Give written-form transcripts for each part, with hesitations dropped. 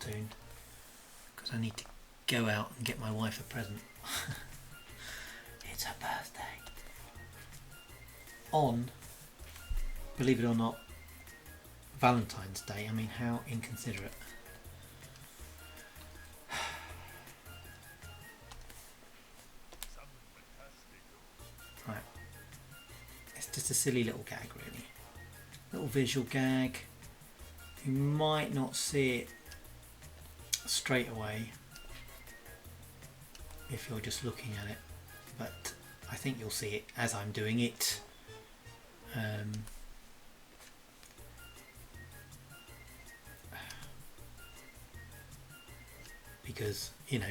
soon because I need to go out and get my wife a present. It's her birthday. On, believe it or not, Valentine's Day. I mean, how inconsiderate. Right. It's just a silly little gag, really. Little visual gag. You might not see it straight away if you're just looking at it, but I think you'll see it as I'm doing it. Because, you know,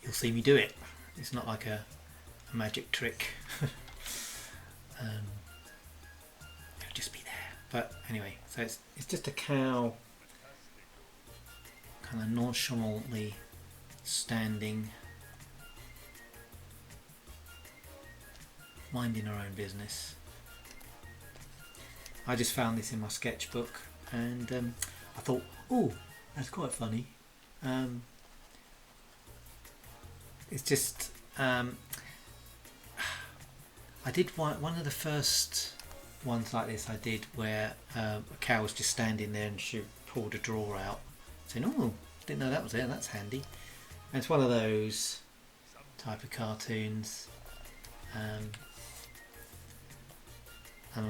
you'll see me do it. It's not like a magic trick. It'll just be there. But anyway, so it's just a cow kind of nonchalantly standing, minding her own business. I just found this in my sketchbook and I thought, oh, that's quite funny. It's just I did one of the first ones like this I did where a cow was just standing there and she pulled a drawer out saying, oh, didn't know that was there, that's handy. And it's one of those type of cartoons, and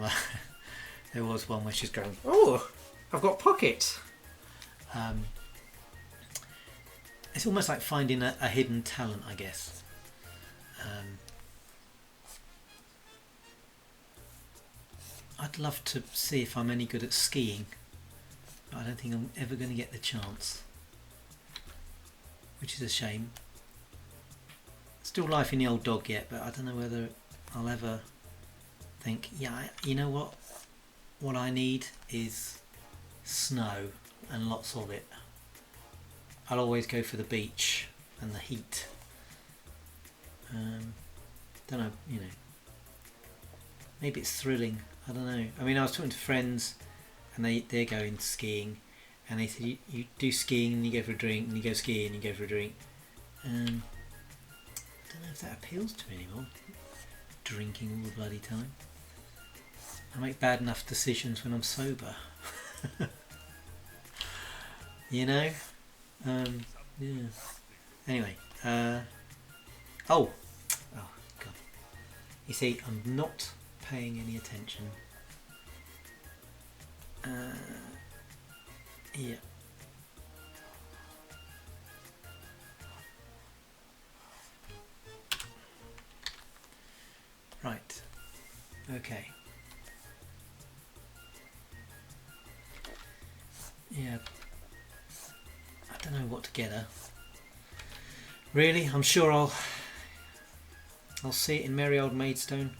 like, there was one where she's going, oh, I've got pockets. It's almost like finding a hidden talent, I guess. I'd love to see if I'm any good at skiing, but I don't think I'm ever going to get the chance, which is a shame. Still life in the old dog yet, but I don't know whether I'll ever think, yeah, you know what I need is snow and lots of it. I'll always go for the beach and the heat. Don't know, you know. Maybe it's thrilling. I don't know. I mean, I was talking to friends, and they're going skiing, and they said you do skiing and you go for a drink, and you go skiing and you go for a drink. I don't know if that appeals to me anymore. Drinking all the bloody time. I make bad enough decisions when I'm sober. You know. Yeah. Anyway, oh god. You see, I'm not paying any attention. Yeah. Right. Okay. Yeah. I don't know what to get her. Really, I'm sure I'll see it in merry old Maidstone.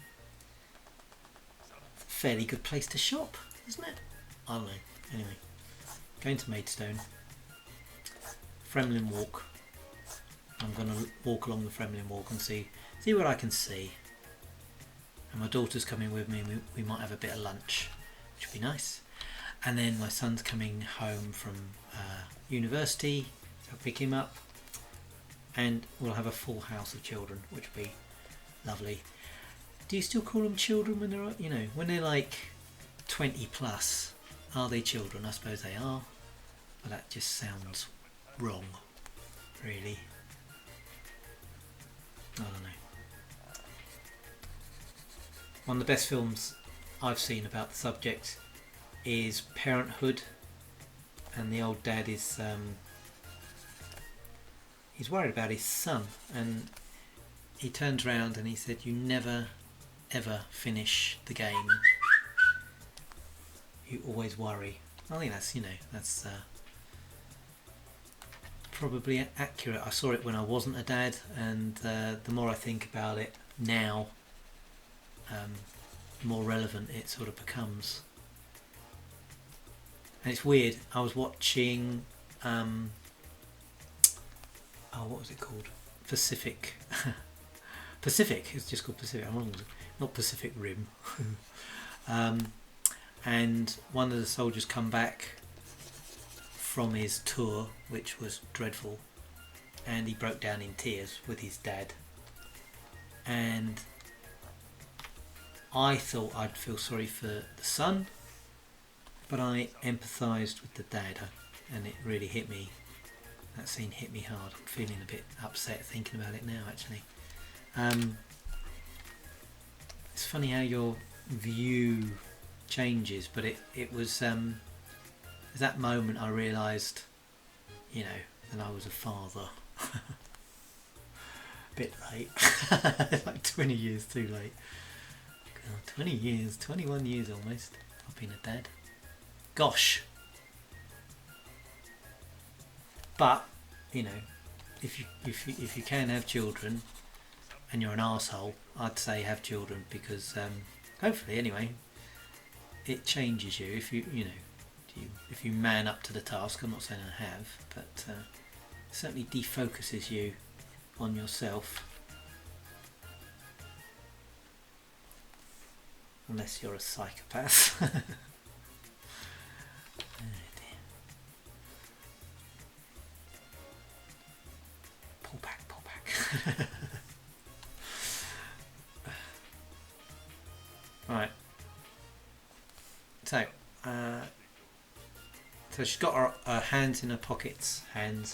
Fairly good place to shop, isn't it? I don't know. Anyway, going to Maidstone. Fremlin Walk. I'm going to walk along the Fremlin Walk and see what I can see. And my daughter's coming with me. And we might have a bit of lunch, which would be nice. And then my son's coming home from university, so I'll pick him up. And we'll have a full house of children, which would be lovely. Do you still call them children when they're, you know, when they're like 20 plus? Are they children? I suppose they are. But that just sounds wrong, really. I don't know. One of the best films I've seen about the subject is Parenthood, and the old dad is he's worried about his son, and he turns around and he said, you never ever finish the game, you always worry. I think that's, you know, that's probably accurate. I saw it when I wasn't a dad, and the more I think about it now, the more relevant it sort of becomes. And it's weird, I was watching what was it called? Pacific. Pacific, it's just called Pacific, not Pacific Rim. And one of the soldiers come back from his tour, which was dreadful, and he broke down in tears with his dad. And I thought I'd feel sorry for the son, but I empathised with the dad, and it really hit me. That scene hit me hard. I'm feeling a bit upset thinking about it now, actually. It's funny how your view changes, but it was at that moment I realised, you know, that I was a father. Bit late. Like 20 years too late. God, 20 years, 21 years almost I've been a dad. Gosh. But, you know, if you can have children and you're an arsehole, I'd say have children, because hopefully anyway it changes you if if you man up to the task. I'm not saying I have, but it certainly defocuses you on yourself, unless you're a psychopath. Oh dear. Pull back, pull back. Right. So she's got her hands in her pockets,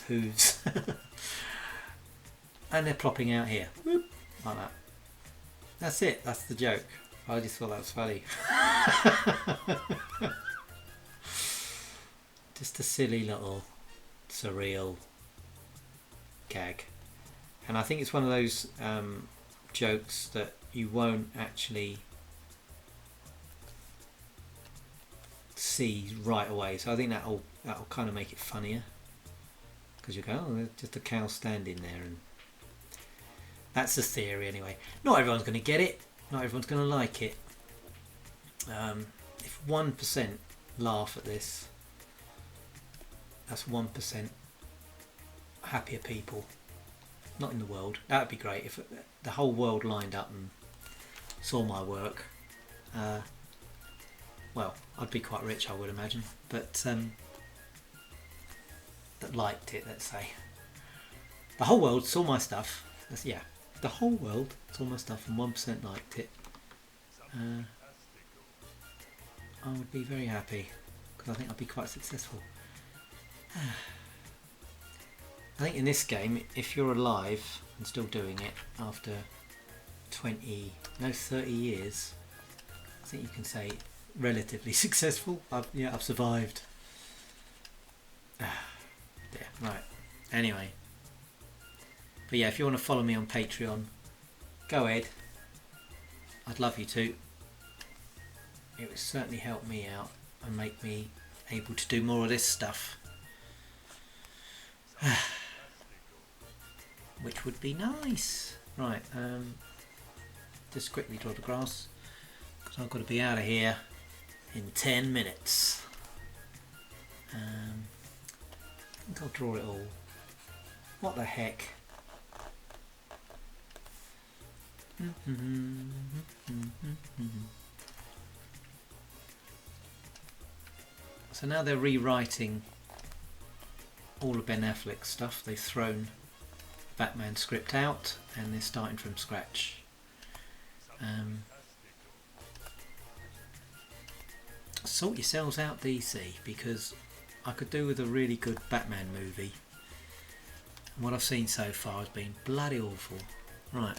hooves, and they're plopping out here, whoop, like that. That's it. That's the joke. I just thought that was funny. Just a silly little surreal gag, and I think it's one of those jokes that you won't actually see right away, so I think that'll kind of make it funnier, because you go, oh, there's just a cow standing there, and that's the theory anyway. Not everyone's going to get it, not everyone's going to like it. If 1% laugh at this, that's 1% happier people. Not in the world. That would be great if the whole world lined up and saw my work. Well, I'd be quite rich, I would imagine, but that liked it, let's say. The whole world saw my stuff. Yeah, the whole world saw my stuff and 1% liked it. I would be very happy, because I think I'd be quite successful. I think in this game, if you're alive and still doing it after 30 years, I think you can say relatively successful. I've survived. Yeah, right. Anyway, but yeah, if you want to follow me on Patreon, go ahead. I'd love you to. It would certainly help me out and make me able to do more of this stuff, which would be nice. Right, just quickly draw the grass, because I've got to be out of here in 10 minutes. I think I'll draw it all. What the heck? So now they're rewriting all of Ben Affleck's stuff. They've thrown Batman script out and they're starting from scratch. Sort yourselves out, DC, because I could do with a really good Batman movie. And what I've seen so far has been bloody awful. Right.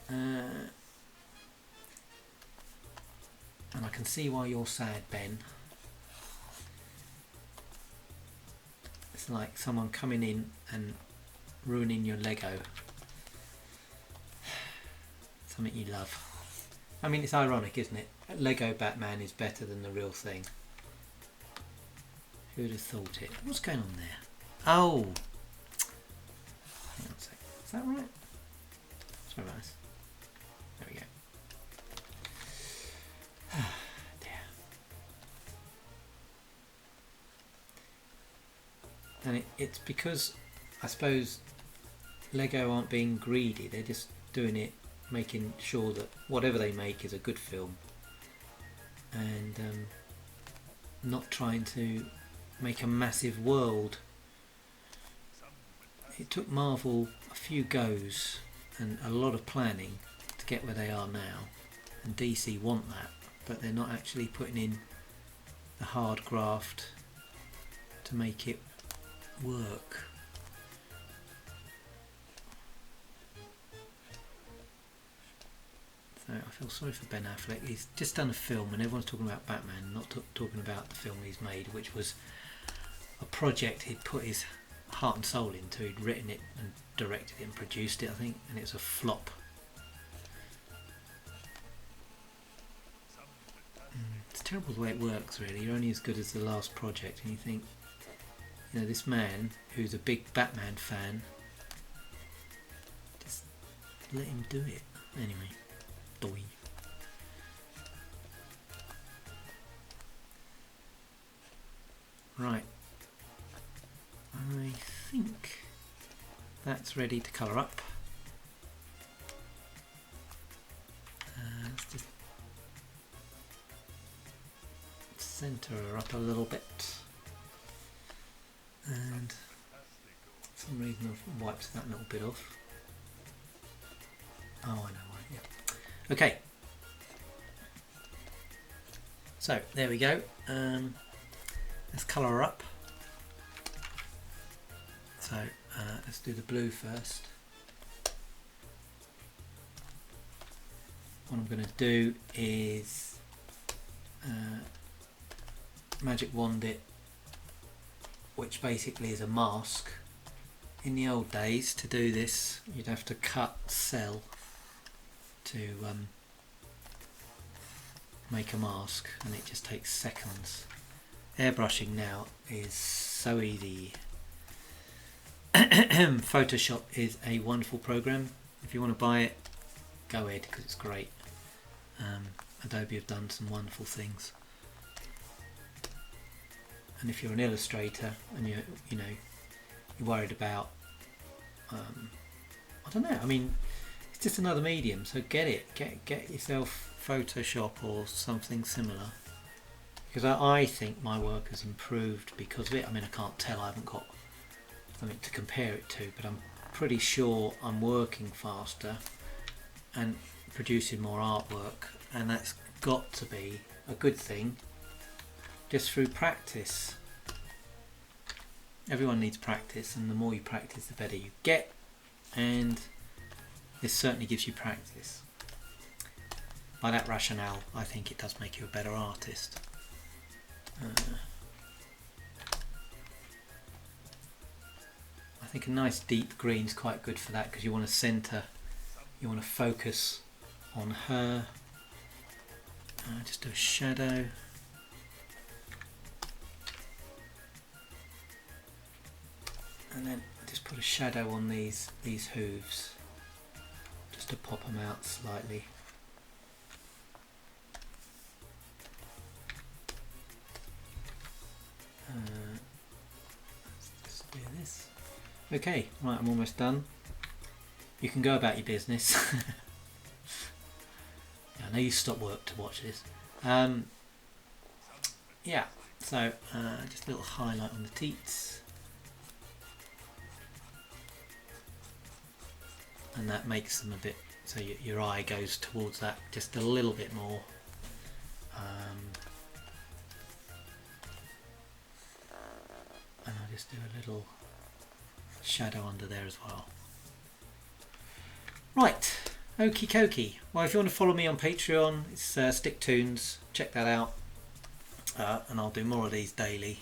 And I can see why you're sad, Ben. It's like someone coming in and ruining your Lego. Something you love. I mean, it's ironic, isn't it? Lego Batman is better than the real thing. Who'd have thought it? What's going on there? Oh! Hang on a sec. Is that right? Sorry about this. There we go. Dear. And it's because, I suppose, Lego aren't being greedy. They're just doing it, making sure that whatever they make is a good film. And not trying to make a massive world. It took Marvel a few goes and a lot of planning to get where they are now, and DC want that, but they're not actually putting in the hard graft to make it work. So I feel sorry for Ben Affleck. He's just done a film and everyone's talking about Batman, not talking about the film he's made, which was a project he'd put his heart and soul into. He'd written it and directed it and produced it, I think, and it was a flop. It's terrible the way it works, really. You're only as good as the last project, and you think, you know, this man who's a big Batman fan, just let him do it. Anyway, doy. Right, I think that's ready to colour up. Let's just centre her up a little bit, and for some reason I've wiped that little bit off. Oh, I know why, yeah. Okay, so there we go. Let's colour her up. So let's do the blue first. What I'm going to do is magic wand it, which basically is a mask. In the old days, to do this you'd have to cut cell to make a mask, and it just takes seconds. Airbrushing now is so easy. Photoshop is a wonderful program. If you want to buy it, go ahead, because it's great. Adobe have done some wonderful things. And if you're an illustrator and you're worried about, I don't know. I mean, it's just another medium. So get it. Get yourself Photoshop or something similar. Because I think my work has improved because of it. I mean, I can't tell. I haven't got something to compare it to, but I'm pretty sure I'm working faster and producing more artwork, and that's got to be a good thing just through practice. Everyone needs practice, and the more you practice the better you get, and this certainly gives you practice. By that rationale, I think it does make you a better artist. I think a nice deep green is quite good for that, because you want to centre, you want to focus on her. Just do a shadow. And then just put a shadow on these hooves, just to pop them out slightly. Let's just do this. Okay, right, I'm almost done. You can go about your business. I know you stop work to watch this. Yeah, so just a little highlight on the teats. And that makes them a bit, so your eye goes towards that just a little bit more. And I'll just do a little shadow under there as well. Right, okie dokie. Well, if you want to follow me on Patreon, it's Sticktoons. Check that out. And I'll do more of these daily.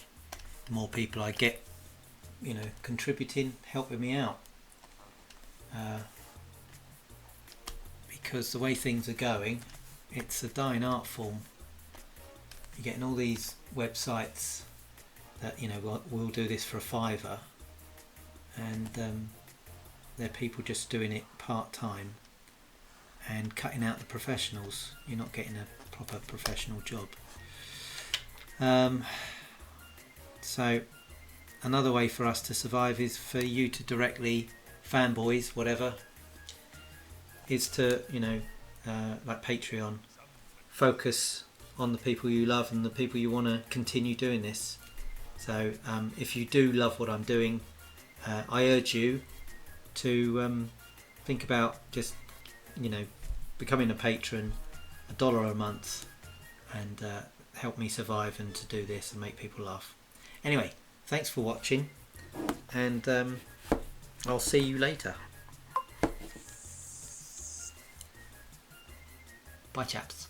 The more people I get, contributing, helping me out. Because the way things are going, it's a dying art form. You're getting all these websites that we'll do this for a £5, and they're people just doing it part-time and cutting out the professionals. You're not getting a proper professional job. So another way for us to survive is for you to directly, fanboys, whatever, is to, like Patreon, focus on the people you love and the people you want to continue doing this. So if you do love what I'm doing, I urge you to think about just, becoming a patron, $1 a month, and help me survive and to do this and make people laugh. Anyway, thanks for watching, and I'll see you later. Bye, chaps.